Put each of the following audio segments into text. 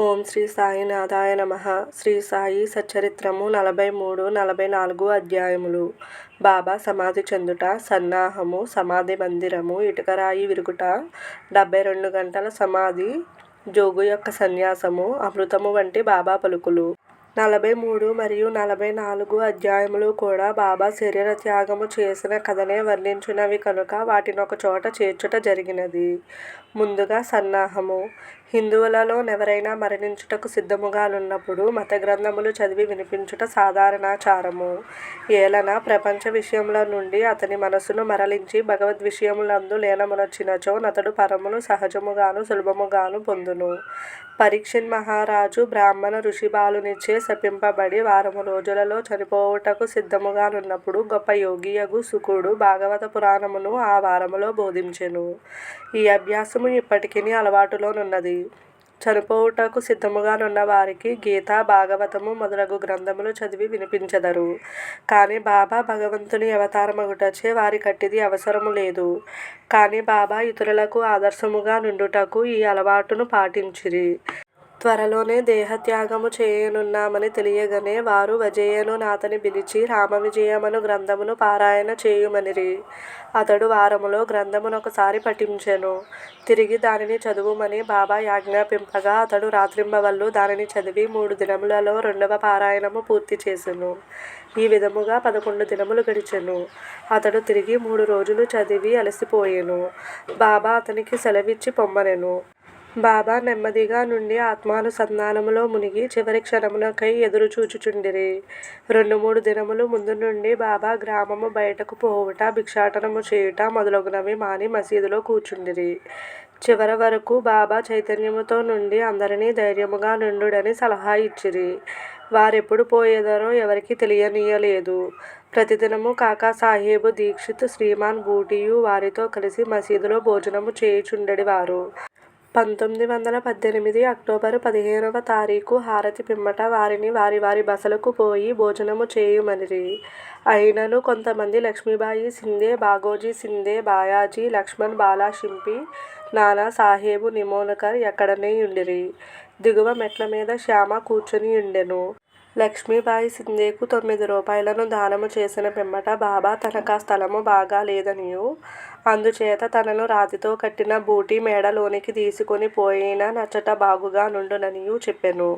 ఓం శ్రీ సాయినాథాయ నమః. శ్రీ సాయి సచ్చరిత్రము 43, 44 అధ్యాయములు. బాబా సమాధి చెందుట, సన్నాహము, సమాధి మందిరము, ఇటుకరాయి విరుగుట, 72 గంటల సమాధి, జోగు యొక్క సన్యాసము, అమృతము వంటి బాబా పలుకులు. 43 మరియు 44 అధ్యాయములు కూడా బాబా శరీర త్యాగము చేసిన కథనే వర్ణించినవి కనుక వాటినొక చోట చేర్చుట జరిగినది. ముందుగా సన్నాహము. హిందువులలో నెవరైనా మరణించుటకు సిద్ధముగానున్నప్పుడు మత గ్రంథములు చదివి వినిపించుట సాధారణాచారము. ఏలన ప్రపంచ విషయముల నుండి అతని మనస్సును మరలించి భగవద్ విషయములందు లీనమునొచ్చినచో నతడు పరమును సహజముగాను సులభముగాను పొందును. పరీక్షిత్ మహారాజు బ్రాహ్మణ ఋషి బాలునిచే శపింపబడి వారము రోజులలో చనిపోవుటకు సిద్ధముగానున్నప్పుడు గొప్ప యోగియగు శుకుడు భాగవత పురాణమును ఆ వారములో బోధించెను. ఈ అభ్యాసము ఇప్పటికిని అలవాటులోనున్నది. చనిపోవుటకు సిద్ధముగానున్న వారికి గీత, భాగవతము మొదలగు గ్రంథములు చదివి వినిపించెదరు. కాని బాబా భగవంతుని అవతారమగుటచే వారికట్టిది అవసరము లేదు. కాని బాబా ఇతరులకు ఆదర్శముగా నుండుటకు ఈ అలవాటును పాటించిరి. త్వరలోనే దేహత్యాగము చేయనున్నామని తెలియగనే వారు వజయ్యను నాతని పిలిచి రామవిజయమను గ్రంథమును పారాయణ చేయుమనిరి. అతడు వారములో గ్రంథమునొకసారి పఠించెను. తిరిగి దానిని చదువుమని బాబా ఆజ్ఞాపింపగా అతడు రాత్రింబవళ్ళు దానిని చదివి 3 దినములలో 2వ పారాయణము పూర్తి చేసెను. ఈ విధముగా 11 దినములు గడిచెను. అతడు తిరిగి 3 రోజులు చదివి అలసిపోయెను. బాబా అతనికి సెలవిచ్చి పొమ్మనెను. బాబా నెమ్మదిగా నుండి ఆత్మానుసంధానములో మునిగి చివరి క్షణమునకై ఎదురుచూచుచుండిరి. 2-3 దినములు ముందు నుండి బాబా గ్రామము బయటకు పోవుట, భిక్షాటనము చేయుట మొదలగునవి మాని మసీదులో కూర్చుండిరి. చివర వరకు బాబా చైతన్యముతో నుండి అందరినీ ధైర్యముగా నుండుడని సలహా ఇచ్చిరి. వారెప్పుడు పోయెదరో ఎవరికి తెలియనీయలేదు. ప్రతిదినము కాకాసాహెబు దీక్షిత్, శ్రీమాన్ బూటియు వారితో కలిసి మసీదులో భోజనము చేయుచుండెడివారు. 1918 అక్టోబరు 15వ తారీఖు హారతి పిమ్మట వారిని వారి వారి బసలకు పోయి భోజనము చేయుమనిరి. అయినను కొంతమంది లక్ష్మీబాయి సింధే, బాగోజీ సింధే, బాయాజీ, లక్ష్మణ్ బాలా షింపి, నానా సాహెబు నిమోన్కర్ ఎక్కడనే యుండిరి. దిగువ మెట్ల మీద శ్యామ కూర్చుని యుండెను. లక్ష్మీబాయి సింధేకు 9 రూపాయలను దానము చేసిన పిమ్మట బాబా తనకా స్థలము బాగా లేదనియూ, అందుచేత తనను రాతితో కట్టిన బూటి మేడలోనికి తీసుకొని పోయిన నచ్చట బాగుగా నుండుననియూ చెప్పెను.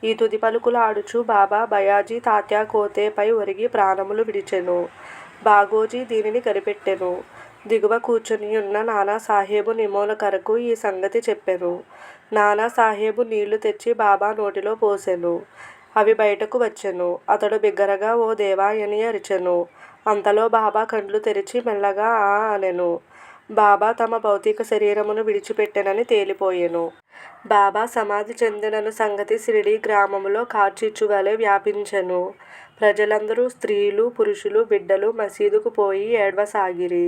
ఈ తుది పలుకులు ఆడుచు బాబా బయాజీ తాత్యా కోతేపై ఒరిగి ప్రాణములు విడిచెను. బాగోజీ దీనిని కనిపెట్టెను. దిగువ కూర్చునియున్న నానా సాహెబు నిమోన్కర్కు ఈ సంగతి చెప్పెను. నానా సాహెబు నీళ్లు తెచ్చి బాబా నోటిలో పోసెను. అవి బయటకు వచ్చెను. అతడు బిగ్గరగా ఓ దేవాయని అరిచెను. అంతలో బాబా కండ్లు తెరిచి మెల్లగా ఆ అనెను. బాబా తమ భౌతిక శరీరమును విడిచిపెట్టెనని తేలిపోయెను. బాబా సమాధి చెందెనను సంగతి షిరిడీ గ్రామములో కార్చిచ్చువలె వ్యాపించెను. ప్రజలందరూ స్త్రీలు, పురుషులు, బిడ్డలు మసీదుకు పోయి ఏడ్వసాగిరి.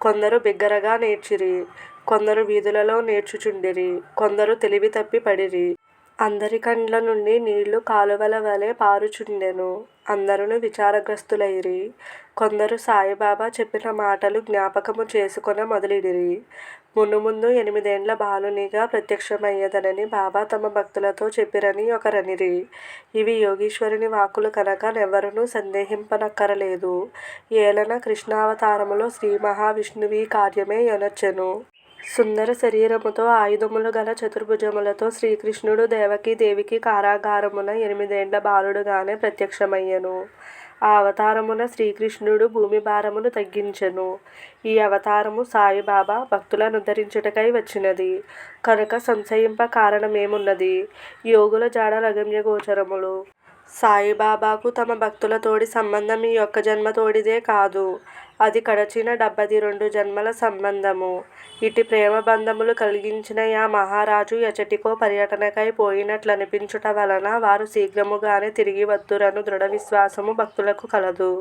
కొందరు బిగ్గరగా నేడ్చిరి. కొందరు వీధులలో నేడ్చుచుండిరి. కొందరు తెలివి తప్పి పడిరి. అందరి కండ్ల నుండి నీళ్లు కాలువల వలె పారుచుండెను. అందరును విచారగ్రస్తులైరి. కొందరు సాయిబాబా చెప్పిన మాటలు జ్ఞాపకము చేసుకొన మొదలిడిరి. మున్ను ముందు 8 ఏండ్ల బాలునిగా ప్రత్యక్షమయ్యెదనని బాబా తమ భక్తులతో చెప్పిరని ఒకరనిరి. ఇవి యోగీశ్వరుని వాక్కులు కనుక నెవ్వరునూ సందేహింపనక్కరలేదు. ఏలన కృష్ణావతారములో శ్రీ మహావిష్ణువీ కార్యమే యొనర్చెను. సుందర శరీరముతో ఆయుధములు గల చతుర్భుజములతో శ్రీకృష్ణుడు దేవకీ దేవికి కారాగారమున 8 ఏండ్ల బాలుడుగానే ప్రత్యక్షమయ్యెను. ఆ అవతారమున శ్రీకృష్ణుడు భూమి భారమును తగ్గించెను. ఈ అవతారము సాయిబాబా భక్తులనుద్ధరించుటకై వచ్చినది కనుక సంశయింప కారణమేమున్నది? యోగుల జాడలు అగమ్యగోచరములు. సాయిబాబాకు తమ భక్తులతోడి సంబంధం ఈ ఒక్క జన్మతోడిదే కాదు, అది కడచిన 72 జన్మల సంబంధము. ఇట్టి ప్రేమబంధములు కలిగించిన యా మహారాజు ఎచటికో పర్యటనకై పోయినట్లనిపించుట వలన వారు శీఘ్రముగానే తిరిగి వత్తురను దృఢ విశ్వాసము భక్తులకు కలదు.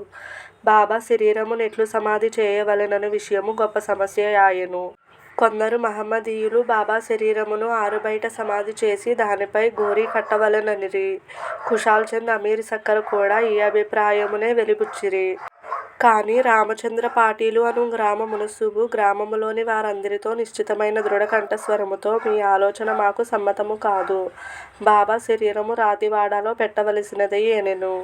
బాబా శరీరమునెట్లు సమాధి చేయవలెనను విషయము గొప్ప సమస్యయాయెను. కొందరు మహమ్మదీయులు బాబా శరీరమును ఆరుబయట సమాధి చేసి దానిపై గోరీ కట్టవలెననిరి. కుశాల్ చంద్ అమీర్ సక్కర్ కూడా ఈ అభిప్రాయమునే వెలిబుచ్చిరి. కాని రామచంద్ర పాటీలు అను గ్రామ మునసుబు గ్రామములోని వారందరితో నిశ్చితమైన దృఢ కంఠస్వరముతో మీ ఆలోచన మాకు సమ్మతము కాదు. బాబా శరీరము రాతివాడలో పెట్టవలసినదే అనెను.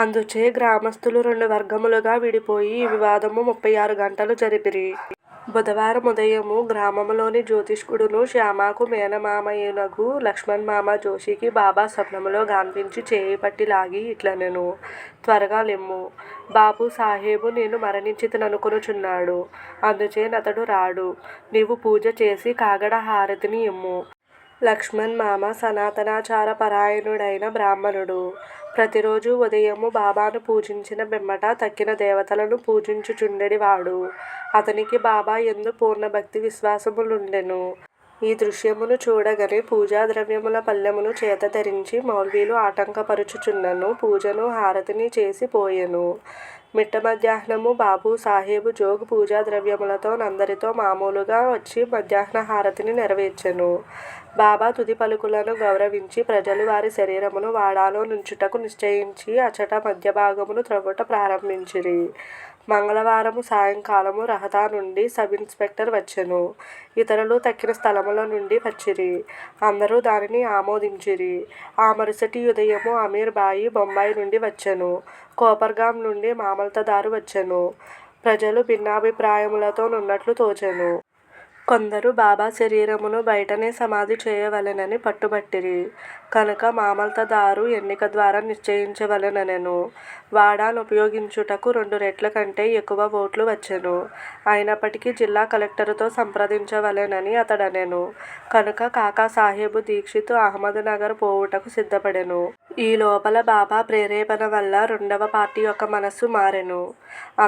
అందుచే గ్రామస్థులు 2 వర్గములుగా విడిపోయి ఈ వివాదము 36 గంటలు జరిపిరి. బుధవారం ఉదయము గ్రామములోని జ్యోతిష్కుడును శ్యామకు మేనమామయునగు లక్ష్మణ్ మామ జోషికి బాబా స్వప్నములో గాన్పించి చేయి పట్టి లాగి ఇట్లనెను. త్వరగా లెమ్ము. బాపు సాహేబు నేను మరణించితిననుకొనుచున్నాడు. అందుచే నతడు రాడు. నీవు పూజ చేసి కాగడ హారతిని ఇమ్ము. లక్ష్మణ్ మామ సనాతనాచార పరాయణుడైన బ్రాహ్మణుడు. ప్రతిరోజు ఉదయము బాబాను పూజించిన పిమ్మట తక్కిన దేవతలను పూజించుచుండెడివాడు. అతనికి బాబా యందు పూర్ణ భక్తి విశ్వాసములుండెను. ఈ దృశ్యమును చూడగనే పూజా ద్రవ్యముల పల్లెమును చేత ధరించి మౌల్వీలు ఆటంకపరుచుచున్నను పూజను హారతిని చేసి పోయెను. మిట్ట మధ్యాహ్నము బాబు సాహేబు జోగ్ పూజా ద్రవ్యములతో నందరితో మామూలుగా వచ్చి మధ్యాహ్న హారతిని నెరవేర్చెను. బాబా తుది పలుకులను గౌరవించి ప్రజలు వారి శరీరమును వాడాలో నుంచుటకు నిశ్చయించి అచట మధ్యభాగమును త్రవ్వుట ప్రారంభించిరి. మంగళవారము సాయంకాలము రహతా నుండి సబ్ ఇన్స్పెక్టర్ వచ్చెను. ఇతరులు తక్కిన స్థలముల నుండి వచ్చిరి. అందరూ దానిని ఆమోదించిరి. ఆ మరుసటి ఉదయము అమీర్ బాయి బొంబాయి నుండి వచ్చెను. కోపర్గాం నుండి మామల్తదారు వచ్చెను. ప్రజలు భిన్నాభిప్రాయములతో నున్నట్లు తోచెను. కొందరు బాబా శరీరమును బయటనే సమాధి చేయవలెనని పట్టుబట్టిరి. కనుక మామల్తదారు ఎన్నిక ద్వారా నిశ్చయించవలెననెను. వాడానుపయోగించుటకు 2 రెట్ల కంటే ఎక్కువ ఓట్లు వచ్చెను. అయినప్పటికీ జిల్లా కలెక్టరుతో సంప్రదించవలెనని అతడనెను. కనుక కాకాసాహెబు దీక్షిత్ అహ్మద్ నగర్ పోవుటకు సిద్ధపడెను. ఈ లోపల బాబా ప్రేరేపణ వల్ల 2వ పార్టీ యొక్క మనస్సు మారెను.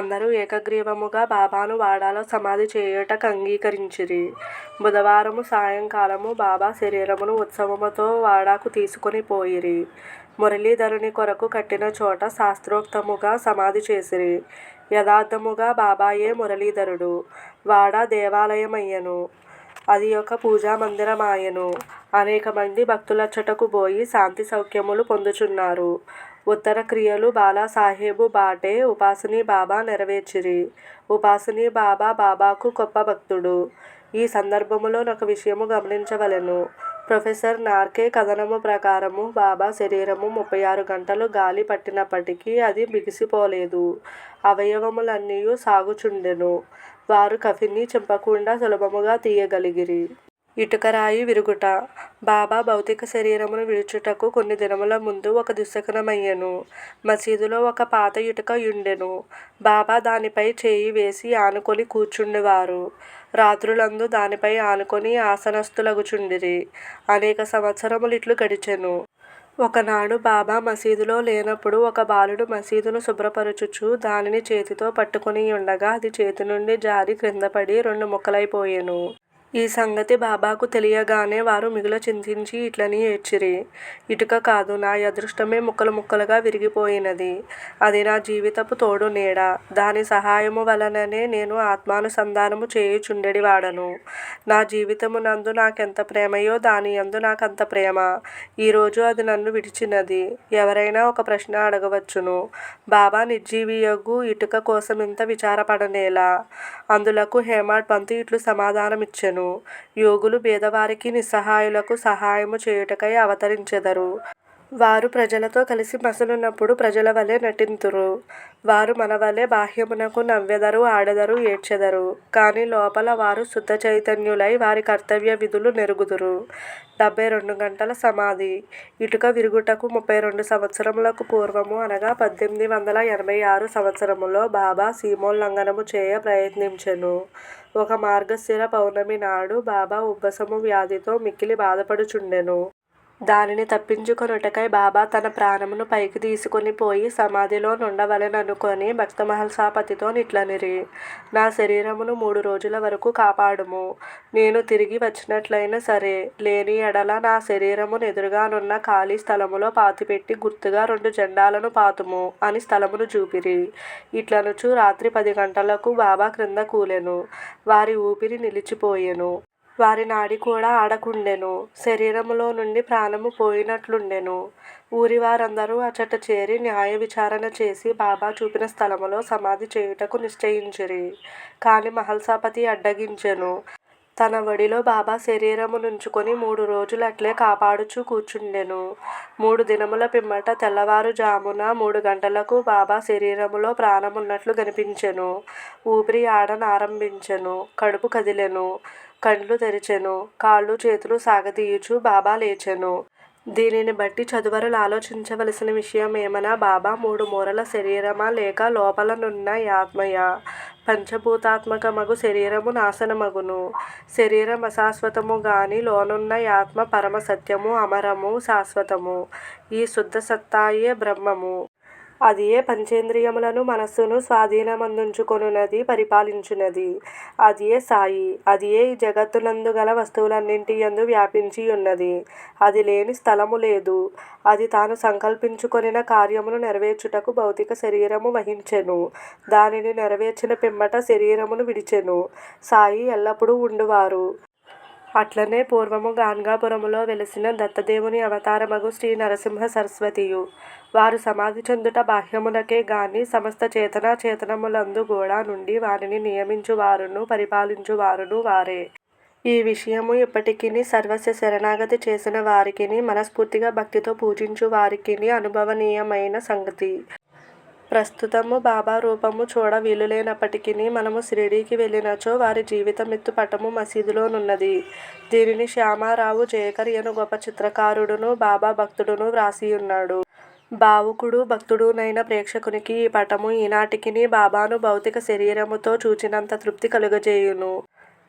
అందరూ ఏకగ్రీవముగా బాబాను వాడాలో సమాధి చేయుటకు అంగీకరించిరి. బుధవారము సాయంకాలము బాబా శరీరమును ఉత్సవముతో వాడాకు తీసుకొని పోయిరి. మురళీధరుని కొరకు కట్టిన చోట శాస్త్రోక్తముగా సమాధి చేసిరి. యథార్థముగా బాబాయే మురళీధరుడు. వాడ దేవాలయమయ్యెను. అది ఒక పూజా మందిరమాయెను. అనేక మంది భక్తులచ్చటకు పోయి శాంతి సౌఖ్యములు పొందుచున్నారు. ఉత్తర క్రియలు బాలాసాహెబు బాటే ఉపాసనీ బాబా నెరవేర్చిరి. ఉపాసనీ బాబా బాబాకు గొప్ప భక్తుడు. ఈ సందర్భములో ఒక విషయము గమనించవలెను. ప్రొఫెసర్ నార్కే కథనము ప్రకారము బాబా శరీరము 36 గంటలు గాలి పట్టినప్పటికీ అది బిగిసిపోలేదు. అవయవములన్నీయు సాగుచుండెను. వారు కఫిని చింపకుండా సులభముగా తీయగలిగిరి. ఇటుకరాయి విరుగుట. బాబా భౌతిక శరీరమును విడుచుటకు కొన్ని దినముల ముందు ఒక దుశ్శకునమయ్యెను. మసీదులో ఒక పాత ఇటుక యుండెను. బాబా దానిపై చేయి వేసి ఆనుకొని కూర్చుండువారు. రాత్రులందు దానిపై ఆనుకొని ఆసనస్థులగుచుండిరి. అనేక సంవత్సరములిట్లు గడిచెను. ఒకనాడు బాబా మసీదులో లేనప్పుడు ఒక బాలుడు మసీదును శుభ్రపరచుచు దానిని చేతితో పట్టుకొనియుండగా అది చేతి నుండి జారి క్రిందపడి 2 ముక్కలైపోయెను. ఈ సంగతి బాబాకు తెలియగానే వారు మిగుల చింతించి ఇట్లని ఏడ్చిరి. ఇటుక కాదు, నా అదృష్టమే ముక్కలు ముక్కలుగా విరిగిపోయినది. అది నా జీవితపు తోడు నీడ. దాని సహాయము వలననే నేను ఆత్మానుసంధానము చేయుచుండెడివాడను. నా జీవితమునందు నాకెంత ప్రేమయో దాని యందు నాకంత ప్రేమ. ఈరోజు అది నన్ను విడిచినది. ఎవరైనా ఒక ప్రశ్న అడగవచ్చును. బాబా నిర్జీవియగు ఇటుక కోసమింత విచారపడనేలా? అందులకు హేమాడ్ పంతు ఇట్లు సమాధానమిచ్చెను. యోగులు పేదవారికి నిస్సహాయులకు సహాయము చేయుటకై అవతరించెదరు. వారు ప్రజలతో కలిసి మసలునప్పుడు ప్రజల వలె నటింతురు. వారు మన వలె బాహ్యమునకు నవ్వెదరు, ఆడెదరు, ఏడ్చెదరు. కాని లోపల వారు శుద్ధ చైతన్యులై వారి కర్తవ్య విధులు నెరుగుదురు. 72 గంటల సమాధి. ఇటుక విరుగుటకు 32 సంవత్సరములకు పూర్వము అనగా 1886 సంవత్సరములో బాబా సీమోల్లంఘనము చేయ ప్రయత్నించెను. ఒక మార్గశిర పౌర్ణమి నాడు బాబా ఉబ్బసము వ్యాధితో మిక్కిలి బాధపడుచుండెను. దానిని తప్పించుకొనుటకై బాబా తన ప్రాణమును పైకి తీసుకొని పోయి సమాధిలో నుండవలెననుకొని భక్త మహల్సాపతితో నిట్లనిరి. నా శరీరమును 3 రోజుల వరకు కాపాడుము. నేను తిరిగి వచ్చినట్లయినా సరే, లేని ఎడల నా శరీరమును ఎదురుగానున్న ఖాళీ స్థలములో పాతిపెట్టి గుర్తుగా 2 జెండాలను పాతుము అని స్థలమును చూపిరి. ఇట్లనుచు రాత్రి 10 గంటలకు బాబా క్రింద కూలెను. వారి ఊపిరి నిలిచిపోయెను. వారి నాడి కూడా ఆడకుండెను. శరీరములో నుండి ప్రాణము పోయినట్లుండెను. ఊరి వారందరూ అచట చేరి న్యాయ విచారణ చేసి బాబా చూపిన స్థలములో సమాధి చేయుటకు నిశ్చయించిరి. కాని మహల్సాపతి అడ్డగించెను. తన ఒడిలో బాబా శరీరము నుంచుకొని 3 రోజులు అట్లే కాపాడుచూ కూర్చుండెను. 3 దినముల పిమ్మట తెల్లవారుజామున 3 గంటలకు బాబా శరీరములో ప్రాణమున్నట్లు గనిపించెను. ఊపిరి ఆడనారంభించెను. కడుపు కదిలెను. కండ్లు తెరిచెను. కాళ్ళు చేతులు సాగదీయుచు బాబా లేచెను. దీనిని బట్టి చదువరులు ఆలోచించవలసిన విషయమేమనా, బాబా 3 మూరల శరీరమా, లేక లోపలనున్న యాత్మయా? పంచభూతాత్మకమగు శరీరము నాశనమగును. శరీరం అశాశ్వతము గాని లోనున్న యాత్మ పరమ సత్యము, అమరము, శాశ్వతము. ఈ శుద్ధ సత్తాయే బ్రహ్మము. అదియే పంచేంద్రియములను మనస్సును స్వాధీనమందుంచుకొనున్నది, పరిపాలించున్నది. అదియే సాయి. అదియే ఈ జగత్తునందు గల వస్తువులన్నింటియందు వ్యాపించియున్నది. అది లేని స్థలము లేదు. అది తాను సంకల్పించుకొనిన కార్యమును నెరవేర్చుటకు భౌతిక శరీరము వహించెను. దానిని నెరవేర్చిన పిమ్మట శరీరమును విడిచెను. సాయి ఎల్లప్పుడూ ఉండువారు. అట్లనే పూర్వము గాన్గాపురములో వెలసిన దత్తదేవుని అవతారమగు శ్రీ నరసింహ సరస్వతియు. వారు సమాధి చెందుట బాహ్యమునకే గాని సమస్త చేతనాచేతనములందు కూడా నుండి వారిని నియమించువారును పరిపాలించువారును వారే. ఈ విషయము ఇప్పటికిని సర్వస్వ శరణాగతి చేసిన వారికిని, మనస్ఫూర్తిగా భక్తితో పూజించు వారికిని అనుభవనీయమైన సంగతి. ప్రస్తుతము బాబా రూపము చూడ వీలులేనప్పటికిని మనము షిరిడీకి వెళ్ళినచో వారి జీవితమిత్తు పటము మసీదులోనున్నది. దీనిని శ్యామారావు జయకర్ అను గొప్ప చిత్రకారుడును బాబా భక్తుడును వ్రాసియున్నాడు. భావుకుడు భక్తుడునైన ప్రేక్షకునికి ఈ పటము ఈనాటికిని బాబాను భౌతిక శరీరముతో చూచినంత తృప్తి కలుగజేయును.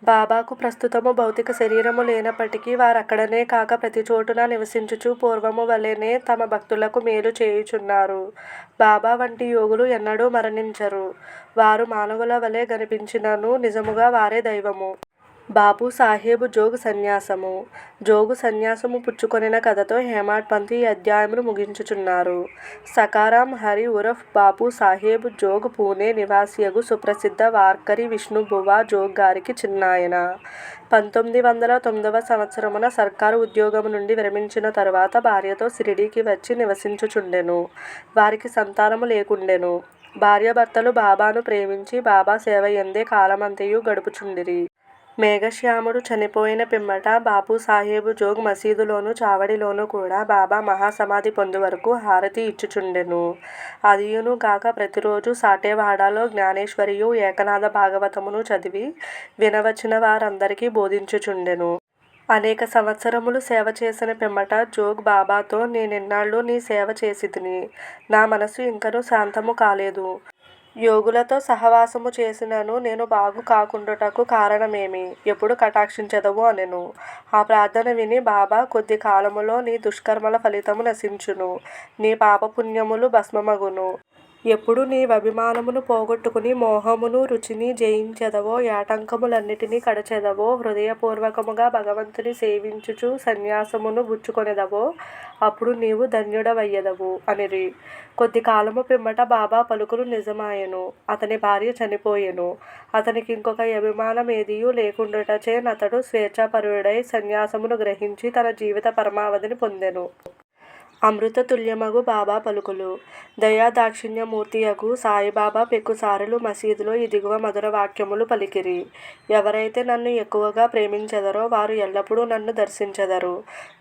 బాబాకు ప్రస్తుతము భౌతిక శరీరము లేనప్పటికీ వారక్కడనే కాక ప్రతిచోటున నివసించుచు పూర్వము వలెనే తమ భక్తులకు మేలు చేయుచున్నారు. బాబా వంటి యోగులు ఎన్నడూ మరణించరు. వారు మానవుల వలె గనిపించినను నిజముగా వారే దైవము. బాపు సాహెబు జోగు సన్యాసము. జోగు సన్యాసము పుచ్చుకొనిన కథతో హేమాడ్ పంత్ ఈ అధ్యాయమును ముగించుచున్నారు. సకారాం హరి ఉరఫ్ బాపు సాహెబ్ జోగ్ పూణే నివాసియగు సుప్రసిద్ధ వార్కరి విష్ణుబువ్వ జోగ్ గారికి చిన్నాయన. 1909వ సంవత్సరమున సర్కారు ఉద్యోగము నుండి విరమించిన తరువాత భార్యతో షిరిడీకి వచ్చి నివసించుచుండెను. వారికి సంతానము లేకుండెను. భార్యాభర్తలు బాబాను ప్రేమించి బాబా సేవయందే కాలమంతయు గడుపుచుండిరి. మేఘశ్యాముడు చనిపోయిన పిమ్మట బాపు సాహెబు జోగ్ మసీదులోను చావడిలోను కూడా బాబా మహాసమాధి పొందు వరకు హారతి ఇచ్చుచుండెను. అదియును గాక ప్రతిరోజు సాటేవాడలో జ్ఞానేశ్వరియు ఏకనాథ భాగవతమును చదివి వినవచ్చిన వారందరికీ బోధించుచుండెను. అనేక సంవత్సరములు సేవ చేసిన పిమ్మట జోగ్ బాబాతో, నేనిన్నాళ్ళు నీ సేవ చేసితిని. నా మనస్సు ఇంకనూ శాంతము కాలేదు. యోగులతో సహవాసము చేసినను నేను బాగు కాకుండుటకు కారణమేమి? ఎప్పుడు కటాక్షించెదవు అనెను. ఆ ప్రార్థన విని బాబా, కొద్ది కాలములో నీ దుష్కర్మల ఫలితము నశించును. నీ పాపపుణ్యములు భస్మమగును. ఎప్పుడు నీవభిమానమును పోగొట్టుకుని మోహమును రుచిని జయించెదవో, యాటంకములన్నిటినీ కడచెదవో, హృదయపూర్వకముగా భగవంతుని సేవించుచు సన్యాసమును బుచ్చుకొనెదవో, అప్పుడు నీవు ధన్యుడవయ్యెదవు అనిరి. కొద్ది కాలము పిమ్మట బాబా పలుకులు నిజమాయెను. అతని భార్య చనిపోయెను. అతనికి ఇంకొక అభిమానమేదియూ లేకుండుటచే నతడు స్వేచ్ఛాపరుడై సన్యాసమును గ్రహించి తన జీవిత పరమావధిని పొందెను. అమృత తుల్యమగు బాబా పలుకులు. దయాదాక్షిణ్యమూర్తియగు సాయిబాబా పెక్కుసారులు మసీదులో ఈ దిగువ మధుర వాక్యములు పలికిరి. ఎవరైతే నన్ను ఎక్కువగా ప్రేమించెదరో వారు ఎల్లప్పుడూ నన్ను దర్శించెదరు.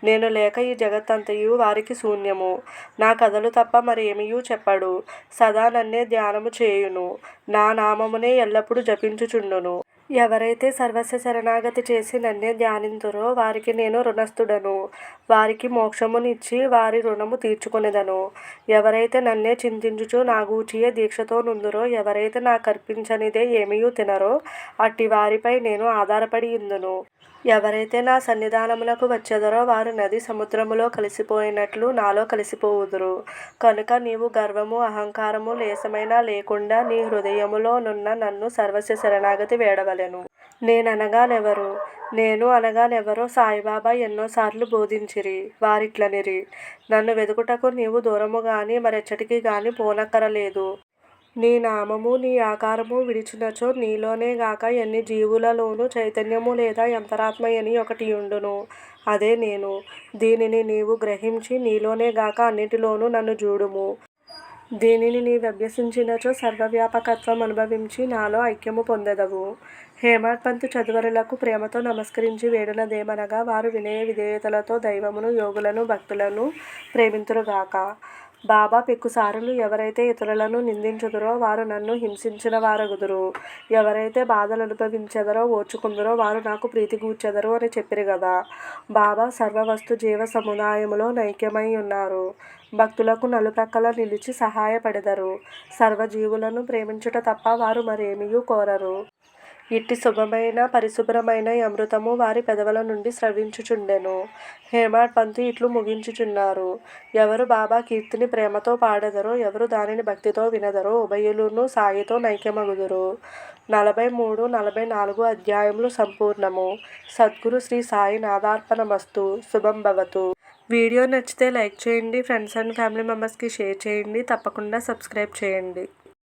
నేను లేక ఈ జగత్తంతయు వారికి శూన్యము. నా కథలు తప్ప మరేమియూ చెప్పడు. సదా నన్నే ధ్యానము చేయును. నా నామమునే ఎల్లప్పుడూ జపించుచుండును. ఎవరైతే సర్వస్వ శరణాగతి చేసి నన్నే ధ్యానింతురో వారికి నేను రుణస్థుడను. వారికి మోక్షమునిచ్చి వారి రుణము తీర్చుకొనెదను. ఎవరైతే నన్నే చింతించుచు నా గూర్చియే దీక్షతో నుందురో, ఎవరైతే నాకర్పించనిదే ఏమియూ తినరో, అట్టి వారిపై నేను ఆధారపడియుందును. ఎవరైతే నా సన్నిధానమునకు వచ్చెదరో వారు నది సముద్రములో కలిసిపోయినట్లు నాలో కలిసిపోవుదురు. కనుక నీవు గర్వము అహంకారము లేశమైనా లేకుండా నీ హృదయములో నున్న నన్ను సర్వస్వ శరణాగతి వేడవలెను. నేననగానెవరు? నేను అనగానెవరో సాయిబాబా ఎన్నోసార్లు బోధించిరి. వారిట్లనిరి, నన్ను వెదుకుటకు నీవు దూరము గాని మరెచ్చటికి గాని పోనక్కరలేదు. నీ నామము నీ ఆకారము విడిచినచో నీలోనే గాక ఎన్ని జీవులలోనూ చైతన్యము లేదా అంతరాత్మయని ఒకటి యుండును. అదే నేను. దీనిని నీవు గ్రహించి నీలోనే గాక అన్నిటిలోనూ నన్ను జూడుము. దీనిని నీవభ్యసించినచో సర్వవ్యాపకత్వం అనుభవించి నాలో ఐక్యము పొందెదవు. హేమాడ్ పంత్ చదువరులకు ప్రేమతో నమస్కరించి వేడునదేమనగా వారు వినయ విధేయతలతో దైవమును, యోగులను, భక్తులను ప్రేమింతురుగాక. బాబా పెక్కుసారులు ఎవరైతే ఇతరులను నిందించుదురో వారు నన్ను హింసించిన వారగుదురు. ఎవరైతే బాధలనుభవించెదరో ఓర్చుకుందురో వారు నాకు ప్రీతిగూర్చెదరు అని చెప్పిరి గదా. బాబా సర్వవస్తు జీవ సముదాయములో నైక్యమై ఉన్నారు. భక్తులకు నలుప్రక్కల నిలిచి సహాయపడెదరు. సర్వజీవులను ప్రేమించుట తప్ప వారు మరేమియూ కోరరు. ఇట్టి శుభమైన పరిశుభ్రమైన అమృతము వారి పెదవుల నుండి స్రవించుచుండెను. హేమాడ్ పంత్ ఇట్లు ముగించుచున్నారు. ఎవరు బాబా కీర్తిని ప్రేమతో పాడెదరో, ఎవరు దానిని భక్తితో వినెదరో ఉభయులును సాయితో నైక్యమగుదురు. 43-44 అధ్యాయములు సంపూర్ణము. సద్గురు శ్రీ సాయి నాథార్పణమస్తు. శుభం భవతు. వీడియో నచ్చితే లైక్ చేయండి. ఫ్రెండ్స్ అండ్ ఫ్యామిలీ మెంబర్స్కి షేర్ చేయండి. తప్పకుండా సబ్స్క్రైబ్ చేయండి.